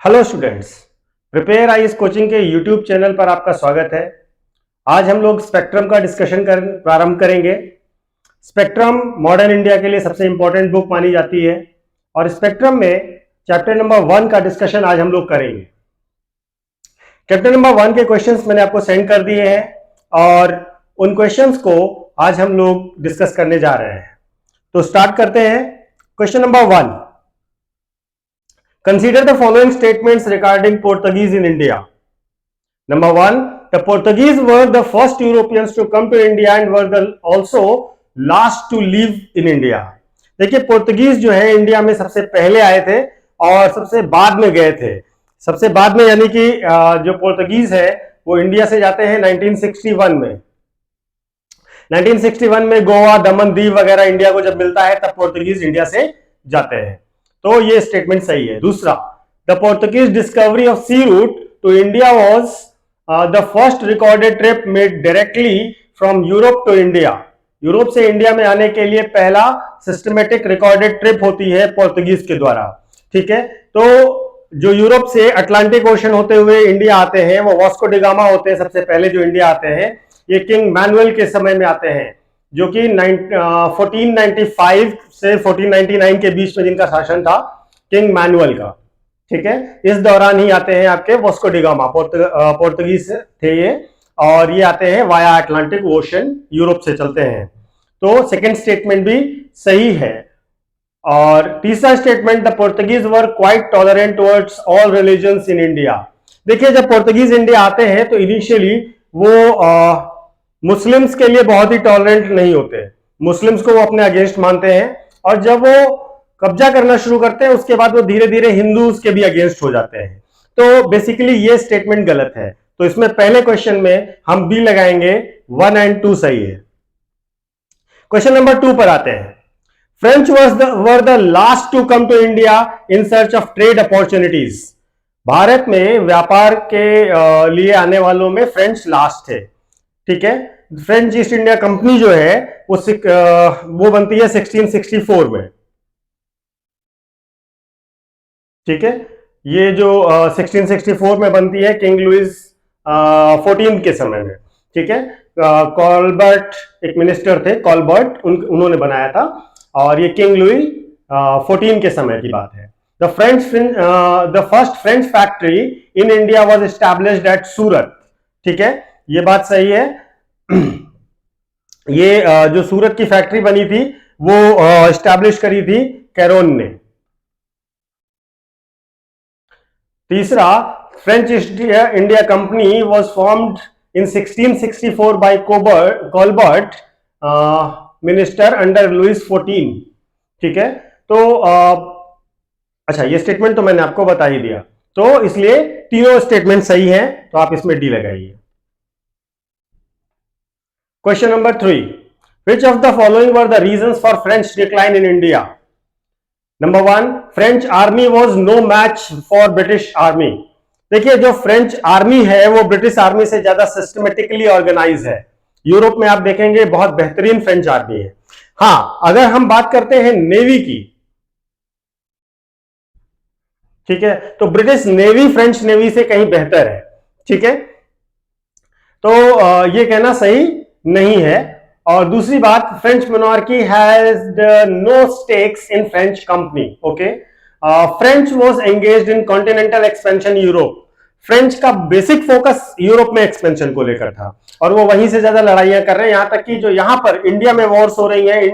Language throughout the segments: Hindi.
Hello students, prepare IAS coaching के यूट्यूब चैनल पर आपका स्वागत है। आज हम लोग स्पेक्ट्रम का डिस्कशन प्रारंभ करेंगे। स्पेक्ट्रम मॉडर्न इंडिया के लिए सबसे इंपॉर्टेंट बुक मानी जाती है और स्पेक्ट्रम में चैप्टर नंबर 1 का डिस्कशन आज हम लोग करेंगे। चैप्टर नंबर 1 के क्वेश्चंस मैंने आपको सेंड कर दिए हैं और उन क्वेश्चंस को आज हम लोग डिस्कस करने जा रहे हैं। तो स्टार्ट करते हैं। Question number 1, consider the following statements regarding Portuguese in India. Number 1, the Portuguese were the first Europeans to come to India and were the also last to live in India. देखिए, पोर्तुगीज जो है इंडिया में सबसे पहले आए थे और सबसे बाद में गए थे। सबसे बाद में यानी कि जो पोर्तुगीज है वो इंडिया से जाते हैं 1961 में। 1961 में गोवा, दमन, दीव वगैरह इंडिया को जब मिलता है तब पोर्तुगीज इंडिया से जाते हैं। तो ये स्टेटमेंट सही है। दूसरा, the Portuguese discovery of sea route to India was the first recorded trip made directly from Europe to India. Europe से इंडिया में आने के लिए पहला सिस्टमेटिक रिकॉर्डेड ट्रिप होती है पोर्तुगीज के द्वारा। ठीक है, तो जो यूरोप से अटलांटिक ओशन होते हुए इंडिया आते हैं वो वास्को डी गामा होते हैं। सबसे पहले जो इंडिया आते हैं ये किंग मैनुअल के समय में आते हैं, जो कि 1495 से 1499 के बीच में जिनका शासन था, किंग मैनुअल का। ठीक है, इस दौरान ही आते हैं आपके वास्को डी गामा, पोर्तुगीज थे ये, और ये आते हैं वाया अटलांटिक ओशन, यूरोप से चलते हैं। तो सेकंड स्टेटमेंट भी सही है। और तीसरा statement, the Portuguese were quite tolerant towards all religions in India. देखिए, जब पोर्तुगीज इंडिया आते हैं तो इनिशियली वो मुस्लिम्स के लिए बहुत ही टॉलरेंट नहीं होते। मुस्लिम्स को वो अपने अगेंस्ट मानते हैं और जब वो कब्जा करना शुरू करते हैं उसके बाद वो धीरे धीरे हिंदूज के भी अगेंस्ट हो जाते हैं। तो बेसिकली ये स्टेटमेंट गलत है। तो इसमें पहले क्वेश्चन में हम बी लगाएंगे, 1 और 2 सही है। क्वेश्चन नंबर 2 पर आते हैं। French were the last to come to India in search of trade opportunities. Bharat में व्यापार के लिए आने वालों में फ्रेंच लास्ट थे। ठीक है, फ्रेंच ईस्ट इंडिया कंपनी जो है वो बनती है 1664 में। ठीक है, ये जो 1664 में बनती है किंग लुइस 14 के समय में। ठीक है, कॉलबर्ट एक मिनिस्टर थे, कॉलबर्ट, उन्होंने बनाया था और ये किंग लुई 14 के समय की बात है। The first French factory in India was established at Surat. ठीक है, ये बात सही है। ये जो सूरत की फैक्ट्री बनी थी वो एस्टैब्लिश करी थी कैरोन ने। तीसरा, French East India company was formed in 1664 by Colbert minister under Louis 14। ठीक है, तो अच्छा, ये स्टेटमेंट तो मैंने आपको बता ही दिया, तो इसलिए तीनों स्टेटमेंट सही हैं, तो आप इसमें डी लगाइए। Question number 3. Which of the following were the reasons for French decline in India? Number 1, French army was no match for British army. देखिए, जो फ्रेंच आर्मी है वो ब्रिटिश आर्मी से ज्यादा सिस्टमेटिकली ऑर्गेनाइज है। यूरोप में आप देखेंगे बहुत बेहतरीन फ्रेंच आर्मी है। हाँ, अगर हम बात करते हैं नेवी की, ठीक है, तो ब्रिटिश नेवी फ्रेंच नेवी से कहीं बेहतर है। ठीक है, तो ये कहना सही नहीं है। और दूसरी बात, French monarchy has no stakes in French company. Okay, French was engaged in continental expansion Europe. French का बेसिक फोकस यूरोप में एक्सपेंशन को लेकर था और वो वहीं से ज्यादा लड़ाइयां कर रहे हैं। यहां तक कि जो यहां पर इंडिया में वॉर्स हो रही है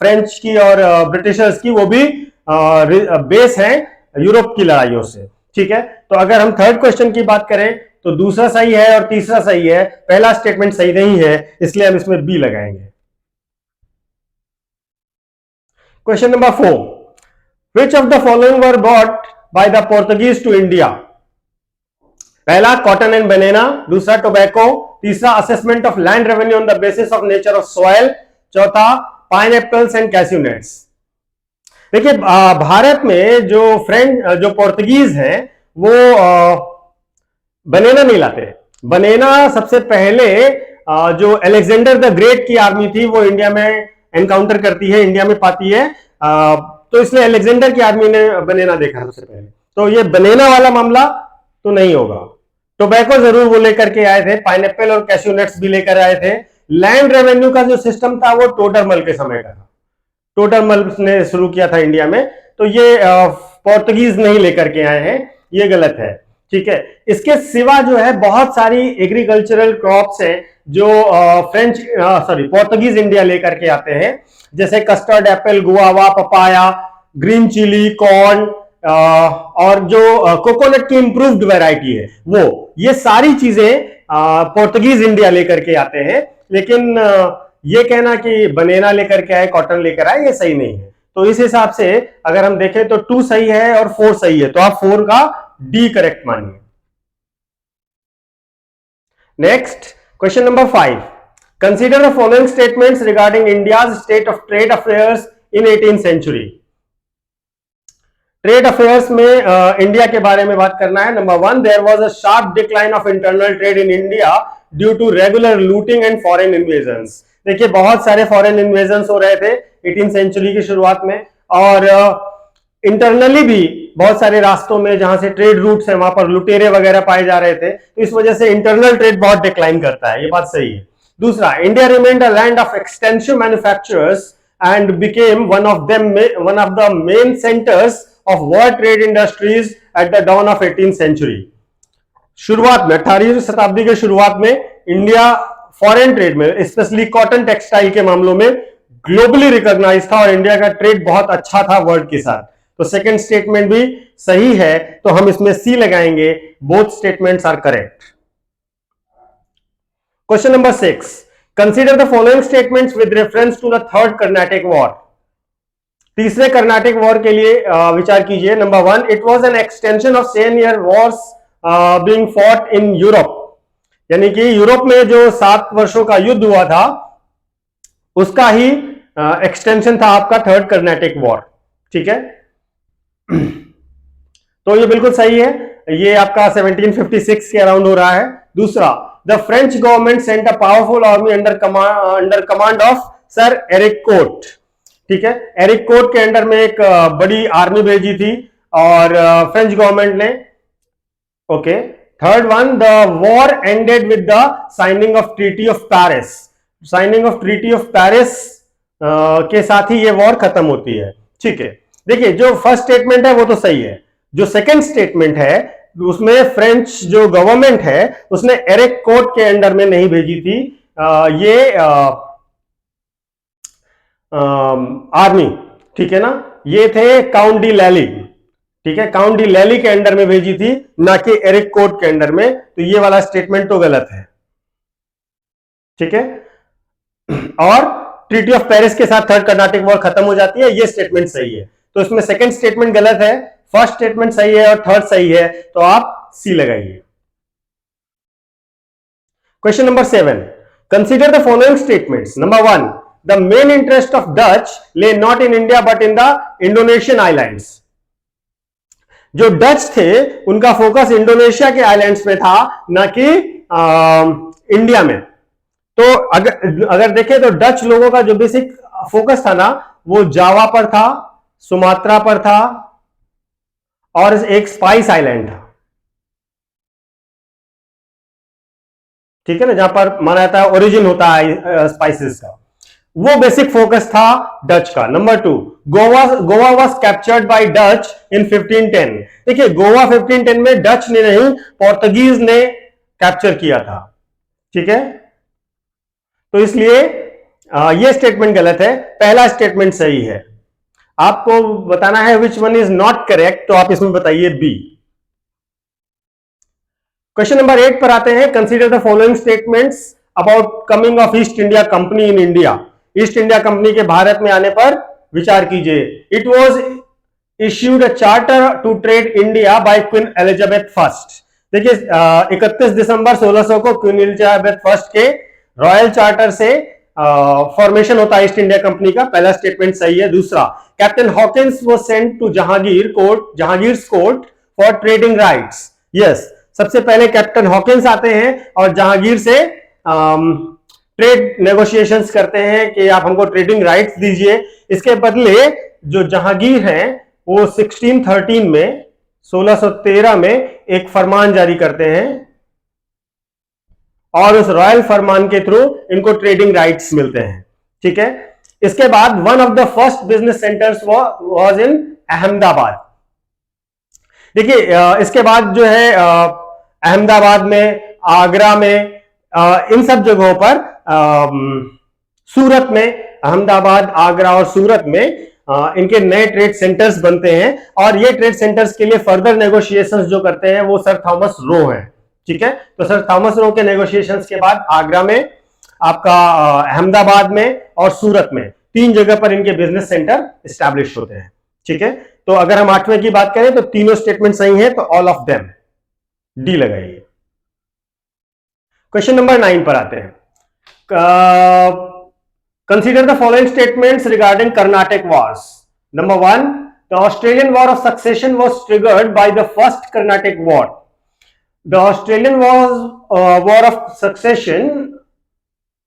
फ्रेंच की और ब्रिटिशर्स की, वो भी बेस है यूरोप की लड़ाइयों से। ठीक है, तो अगर हम थर्ड क्वेश्चन की बात करें तो दूसरा सही है और तीसरा सही है। पहला स्टेटमेंट सही नहीं है, इसलिए हम इसमें बी लगाएंगे। Question number 4, which of the following were brought by the Portuguese to India? पहला कॉटन एंड बनाना, दूसरा टोबैको, तीसरा assessment of land revenue on the basis of nature of soil, चौथा पाइनएप्पल्स एंड कैश्यू नट्स। देखिए, भारत में जो पोर्तुगीज हैं वो बनेना नहीं लाते। बनेना सबसे पहले जो अलेक्जेंडर द ग्रेट की आर्मी थी वो इंडिया में एनकाउंटर करती है, इंडिया में पाती है, तो इसलिए अलेक्जेंडर की आर्मी ने बनेना देखा सबसे पहले। तो ये बनाना वाला मामला तो नहीं होगा। टोबैको जरूर वो लेकर के आए थे, पाइनएप्पल और कैश्यू नट्स भी लेकर आए थे। लैंड रेवेन्यू का जो सिस्टम था वो टोडरमल के समय का था, टोडरमल ने शुरू किया था इंडिया में, तो ये पोर्तुगीज नहीं लेकर के आए हैं, ये गलत है। ठीक है, इसके सिवा जो है बहुत सारी एग्रीकल्चरल क्रॉप्स हैं जो पोर्तुगीज इंडिया लेकर के आते हैं, जैसे custard apple, guava, papaya, green chilli, corn, और जो कोकोनट की इंप्रूव्ड वैरायटी है वो, ये सारी चीजें पोर्तुगीज इंडिया लेकर के आते हैं। लेकिन ये कहना कि बनेना लेकर के आए, कॉटन लेकर आए, ये सही नहीं है। तो इस हिसाब से अगर हम देखें तो 2 सही है और 4 सही है, तो आप 4 का डी करेक्ट मानिए। Next question number 5, consider the following statements regarding India's state of trade affairs in 18th century. Trade affairs में इंडिया के बारे में बात करना है। Number 1, there was a sharp decline of internal trade in India due to regular looting and foreign invasions. देखिए बहुत सारे फॉरेन इन्वेजन्स हो रहे थे 18th सेंचुरी की शुरुआत में, और इंटरनली भी बहुत सारे रास्तों में जहां से ट्रेड रूट्स है वहां पर लुटेरे वगैरह पाए जा रहे थे, तो इस वजह से इंटरनल ट्रेड बहुत डिक्लाइन करता है, ये बात सही है। दूसरा, India remained a land of extensive manufacturers and became one of the main centres of world trade industries at the dawn of 18th century। शुरुआत में 18वीं शताब्दी के शुरुआत में इंडिया फॉरेन ट्रेड में, स्पेशली कॉटन टेक्सटाइल के मामलों में ग्लोबली रिकॉग्नाइज था और इंडिया का ट्रेड बहुत अच्छा था वर्ल्ड के साथ। तो सेकंड स्टेटमेंट भी सही है, तो हम इसमें सी लगाएंगे, both statements are correct. Question number 6, consider the following statements with reference to the third Carnatic war. तीसरे कर्नाटिक वॉर के लिए विचार कीजिए। Number 1, it was an extension of 10 year wars being fought in Europe, यानी कि यूरोप में जो 7 वर्षों का युद्ध हुआ था उसका ही एक्सटेंशन था आपका थर्ड कर्नाटिक वॉर। ठीक है, तो ये बिल्कुल सही है, ये आपका 1756 के अराउंड हो रहा है। दूसरा, the French government sent a powerful army under command of sir Eric Coote. ठीक है, एरिक कोट के अंडर में एक बड़ी आर्मी भेजी थी और फ्रेंच गवर्नमेंट ने। Okay, third one, the war ended with the signing off treaty of Paris. Signing off treaty of Paris के साथ ही ये वॉर खत्म होती है। ठीक है, देखिए जो फर्स्ट स्टेटमेंट है वो तो सही है, जो सेकंड स्टेटमेंट है उसमें फ्रेंच जो गवर्नमेंट है उसने एरिक कोट के अंडर में नहीं भेजी थी ये आर्मी। ठीक है ना, ये थे काउंट डी लैली। ठीक है, काउंट डी लैली के अंडर में भेजी थी, ना कि एरिक कोट के अंडर में, तो ये वाला स्टेटमेंट तो गलत है। ठीक है, और ट्रीटी ऑफ पेरिस के साथ थर्ड कर्नाटिक वॉर खत्म हो जाती है, ये स्टेटमेंट सही है। तो इसमें सेकंड स्टेटमेंट गलत है, फर्स्ट स्टेटमेंट सही है और थर्ड सही है, तो आप सी लगाइए। Question number 7, consider the following statements. Number 1, the main interest of Dutch lay not in India but in the Indonesian islands। जो डच थे उनका फोकस इंडोनेशिया के आइलैंड्स में था, ना कि इंडिया में। तो अगर देखें तो डच लोगों का जो बेसिक फोकस था ना वो जावा पर था, सुमात्रा पर था और एक स्पाइस आइलैंड था। ठीक है ना, जहां पर माना जाता है ओरिजिन होता है स्पाइसेस का, वो बेसिक फोकस था डच का। Number 2, Goa was captured by Dutch in 1510। देखिए गोवा 1510 में डच ने नहीं, पोर्तुगीज ने कैप्चर किया था। ठीक है, तो इसलिए ये स्टेटमेंट गलत है, पहला स्टेटमेंट सही है। आपको बताना है which one is not correct, तो आप इसमें बताइए बी। क्वेश्चन नंबर 8 पर आते हैं। Consider the following statements about coming of East India company in India. East India company के भारत में आने पर विचार कीजिए। It was issued a charter to trade India by queen Elizabeth first. देखिए 31 दिसंबर 1600 को क्वीन एलिजाबेथ फर्स्ट के रॉयल चार्टर से फॉर्मेशन होता है ईस्ट इंडिया कंपनी का, पहला स्टेटमेंट सही है। दूसरा, captain Hawkins was sent to Jahangir court for trading rights. Yes, सबसे पहले कैप्टन हॉकिंस आते हैं और जहांगीर से ट्रेड नेगोशिएशंस करते हैं कि आप हमको ट्रेडिंग राइट्स दीजिए। इसके बदले जो जहांगीर हैं वो 1613 में 1613 में एक फरमान जारी करते हैं और उस रॉयल फरमान के थ्रू इनको ट्रेडिंग राइट्स मिलते हैं। ठीक है, इसके बाद one of the first business centres was in Ahmedabad. देखिए इसके बाद जो है अहमदाबाद में, आगरा में, इन सब जगहों पर, सूरत में, अहमदाबाद, आगरा और सूरत में इनके नए ट्रेड सेंटर्स बनते हैं और ये ट्रेड सेंटर्स के लिए फर्दर नेगोशिएशंस जो करते हैं वो सर थॉमस रो हैं। ठीक है, तो सर थॉमस रो के नेगोशिएशंस के बाद आगरा में, आपका अहमदाबाद में और सूरत में 3 जगह पर इनके बिजनेस सेंटर एस्टैब्लिश होते हैं। ठीक है, तो अगर हम 8वें की बात करें तो तीनों स्टेटमेंट सही है, तो ऑल ऑफ देम, डी लगाइए। क्वेश्चन नंबर 9 पर आते हैं। Consider the following statements regarding Karnataka Wars. Number 1, the Australian war of succession was triggered by the first Karnataka war. The Australian war of succession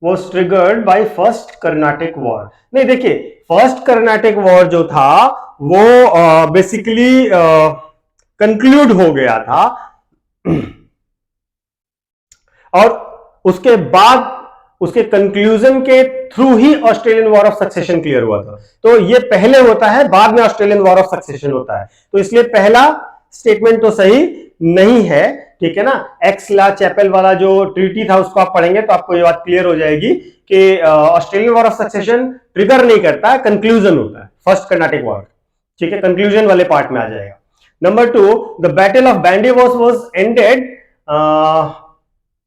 was triggered by first Karnataka war. नहीं, देखिए फर्स्ट कर्नाटक वॉर जो था वो बेसिकली कंक्लूड हो गया था और उसके बाद उसके कंक्लूजन के through he Australian war of succession clear हुआ था। तो ये पहले होता है, बाद में ऑस्ट्रेलियन वॉर ऑफ सक्सेशन होता है, तो इसलिए पहला स्टेटमेंट तो सही नहीं है। ठीक है ना, एक्स ला चैपेल वाला जो ट्रीटी था उसको आप पढ़ेंगे तो आपको ये बात क्लियर हो जाएगी कि Australian war of succession trigger नहीं करता, कंक्लूजन होता है फर्स्ट कर्नाटक वॉर। ठीक है, कंक्लूजन वाले पार्ट में आ जाएगा। Number 2, the battle of Bandy was ended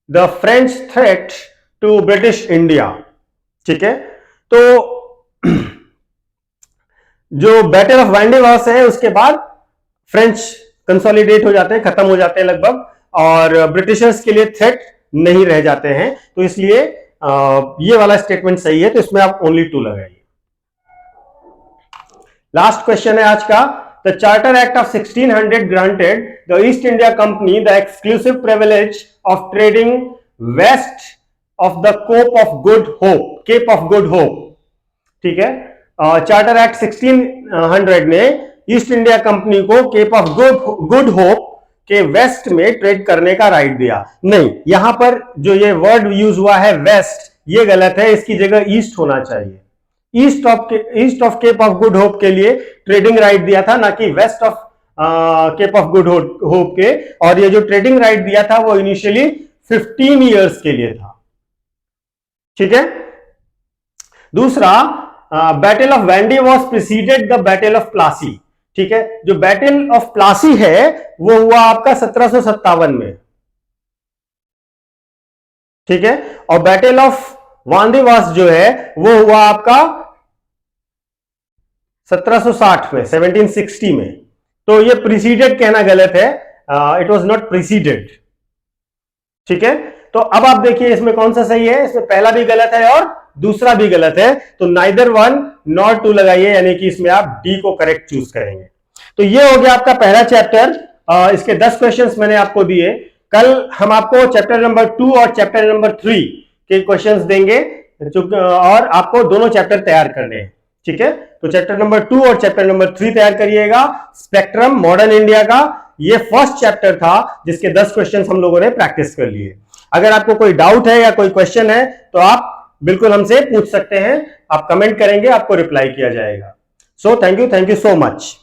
the French threat to British India. ठीक है, तो जो बैटल ऑफ बैंडी वॉस है उसके बाद फ्रेंच कंसोलिडेट हो जाते हैं, खत्म हो जाते हैं लगभग, और ब्रिटिशर्स के लिए थ्रेट नहीं रह जाते हैं, तो इसलिए ये वाला स्टेटमेंट सही है, तो इसमें आप ओनली 2 लगाइए। लास्ट क्वेश्चन है आज का। The charter act of 1600 granted the East India company the exclusive privilege of trading west of the cape of good hope. ठीक है, चार्टर एक्ट 1600 ने ईस्ट इंडिया कंपनी को केप ऑफ गुड होप के वेस्ट में ट्रेड करने का राइट दिया। नहीं, यहां पर जो ये वर्ड यूज हुआ है वेस्ट, ये गलत है, इसकी जगह ईस्ट होना चाहिए। East of cape of good hope के लिए ट्रेडिंग राइट दिया था, ना कि west of cape of good hope के। और ये जो ट्रेडिंग राइट दिया था वो इनिशियली 15 ईयर्स के लिए था। ठीक है, दूसरा, battle of Vendée was preceded the battle of Plassey. ठीक है, जो बैटल ऑफ प्लासी है वो हुआ आपका 1757 में। ठीक है, और बैटल ऑफ वांदीवास जो है वो हुआ आपका 1760 में, 1760 में। तो ये प्रीसीडेड कहना गलत है, इट वाज नॉट प्रीसीडेड। ठीक है, तो अब आप देखिए इसमें कौन सा सही है। इसमें पहला भी गलत है और दूसरा भी गलत है, तो नाइदर 1 नॉर 2 लगाइए, यानी कि इसमें आप डी को करेक्ट चूज करेंगे। तो ये हो गया आपका पहला चैप्टर। इसके 10 क्वेश्चंस मैंने आपको दिए। कल हम आपको चैप्टर नंबर 2 और चैप्टर नंबर 3 के क्वेश्चंस देंगे और आपको दोनों चैप्टर तैयार करने हैं। ठीक है, तो चैप्टर नंबर 2 और चैप्टर नंबर 3 तैयार करिएगा। स्पेक्ट्रम मॉडर्न इंडिया का ये फर्स्ट चैप्टर था जिसके 10 क्वेश्चंस हम लोगों ने प्रैक्टिस कर लिए। अगर आपको कोई डाउट है या कोई क्वेश्चन है तो आप बिल्कुल हमसे पूछ सकते हैं, आप कमेंट करेंगे, आपको रिप्लाई किया जाएगा। So thank you so much.